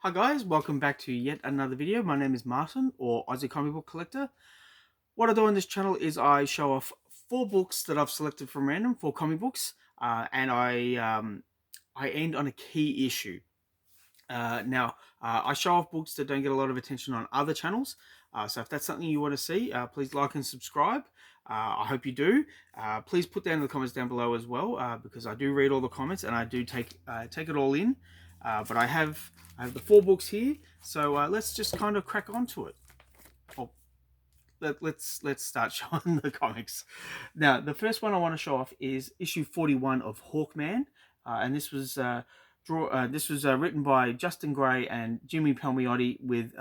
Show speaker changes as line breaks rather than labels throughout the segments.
Hi guys, welcome back to yet another video. My name is Martin, or Aussie Comic Book Collector. What I do on this channel is I show off 4 books that I've selected from random, 4 comic books, and I end on a key issue. I show off books that don't get a lot of attention on other channels, so if that's something you want to see, please like and subscribe. I hope you do. Please put down in the comments down below as well, because I do read all the comments and I do take it all in. But I have the 4 books here, so let's just kind of crack on to it. Oh, let's start showing the comics. Now, the first one I want to show off is issue 41 of Hawkman, and this was written by Justin Gray and Jimmy Palmiotti with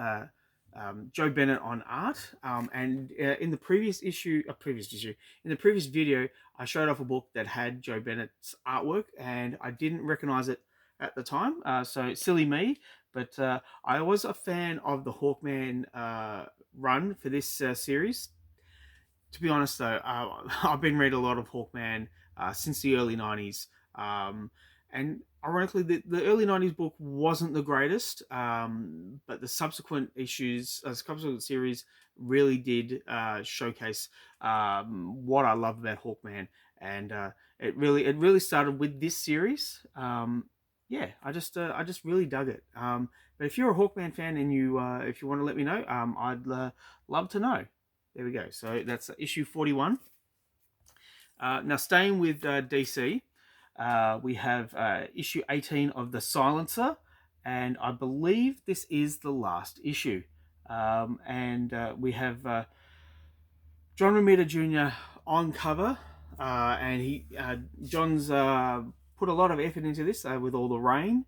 Joe Bennett on art. In the previous video, I showed off a book that had Joe Bennett's artwork, and I didn't recognize it at the time, so silly me. But I was a fan of the Hawkman run for this series. To be honest, though, I've been reading a lot of Hawkman since the early 90s. And ironically, the early 90s book wasn't the greatest, but the subsequent subsequent series really did showcase what I love about Hawkman. And it really started with this series. Yeah, I just really dug it. But if you're a Hawkman fan and if you want to let me know, I'd love to know. There we go. So that's issue 41. Now, staying with DC, we have issue 18 of The Silencer, and I believe this is the last issue. We have John Romita Jr. on cover, and John's put a lot of effort into this with all the rain.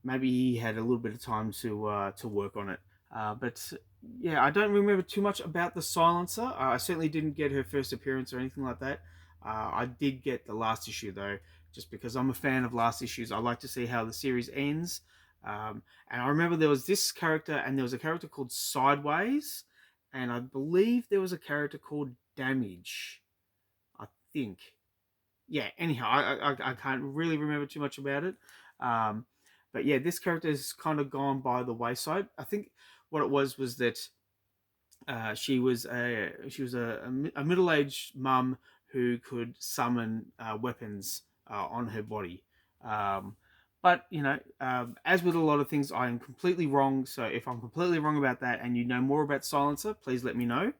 Maybe he had a little bit of time to work on it. But yeah, I don't remember too much about The Silencer. I certainly didn't get her first appearance or anything like that. I did get the last issue, though, just because I'm a fan of last issues. I like to see how the series ends. And I remember there was this character, and there was a character called Sideways, and I believe there was a character called Damage, I think. Yeah, anyhow, I can't really remember too much about it. But yeah, this character has kind of gone by the wayside. I think what it was that she was a middle-aged mum who could summon weapons on her body. But you know, as with a lot of things, I am completely wrong. So if I'm completely wrong about that, and you know more about Silencer, please let me know.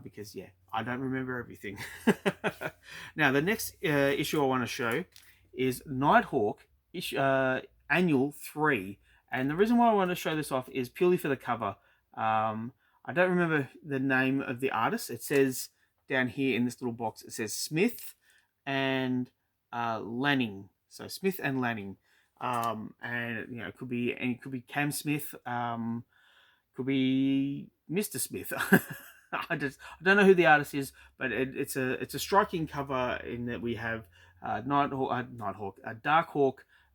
Because yeah, I don't remember everything. Now, the next issue I want to show is Nighthawk Annual 3. And the reason why I want to show this off is purely for the cover. I don't remember the name of the artist. It says down here in this little box, it says Smith and Lanning. So Smith and Lanning. And you know, it could be Cam Smith, could be Mr. Smith. I don't know who the artist is, but it's a striking cover in that we have Darkhawk,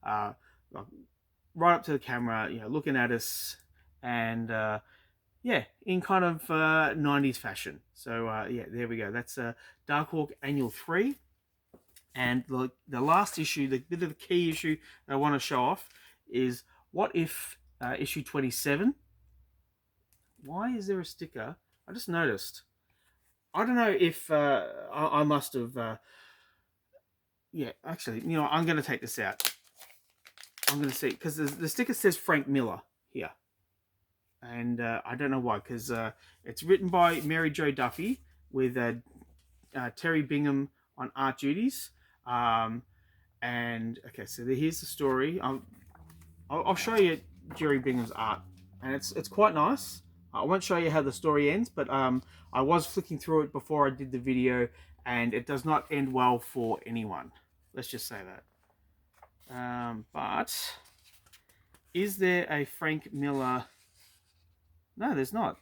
right up to the camera, you know, looking at us, and yeah, in kind of 90s fashion. So yeah, there we go. That's Darkhawk Annual 3. And the last issue, the bit of the key issue that I want to show off is What If issue 27. Why is there a sticker? I just noticed. I don't know if I must have... yeah, actually, you know, I'm going to take this out. I'm going to see, because the sticker says Frank Miller here. And I don't know why, because it's written by Mary Jo Duffy with Terry Bingham on art duties. And, okay, so here's the story. I'll show you Jerry Bingham's art, and it's quite nice. I won't show you how the story ends, but I was flicking through it before I did the video, and it does not end well for anyone. Let's just say that. But is there a Frank Miller? No, there's not.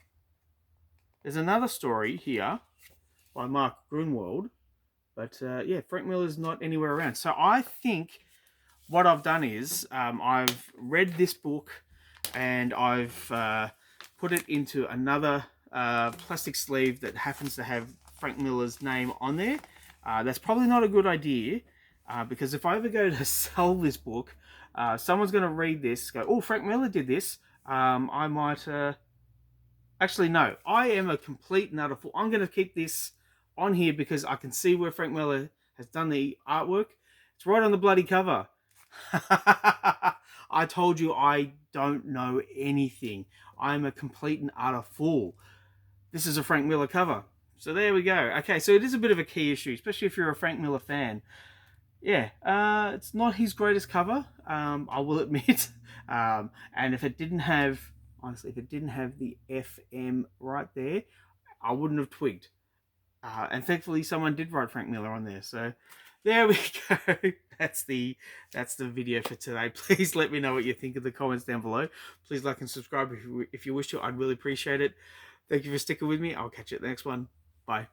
There's another story here by Mark Grunwald, but yeah, Frank Miller's not anywhere around. So I think what I've done is I've read this book and I've put it into another plastic sleeve that happens to have Frank Miller's name on there. That's probably not a good idea, because if I ever go to sell this book, Someone's going to read this, go, oh, Frank Miller did this. I might... Actually, no. I am a complete and utter fool. I'm going to keep this on here because I can see where Frank Miller has done the artwork. It's right on the bloody cover. I told you I don't know anything. I'm a complete and utter fool. This is a Frank Miller cover. So there we go. Okay, so it is a bit of a key issue, especially if you're a Frank Miller fan. Yeah, it's not his greatest cover, I will admit. And if it didn't have, honestly, if it didn't have the FM right there, I wouldn't have twigged. And thankfully someone did write Frank Miller on there. So there we go. That's the video for today. Please let me know what you think in the comments down below. Please like and subscribe if you wish to. I'd really appreciate it. Thank you for sticking with me. I'll catch you at the next one. Bye.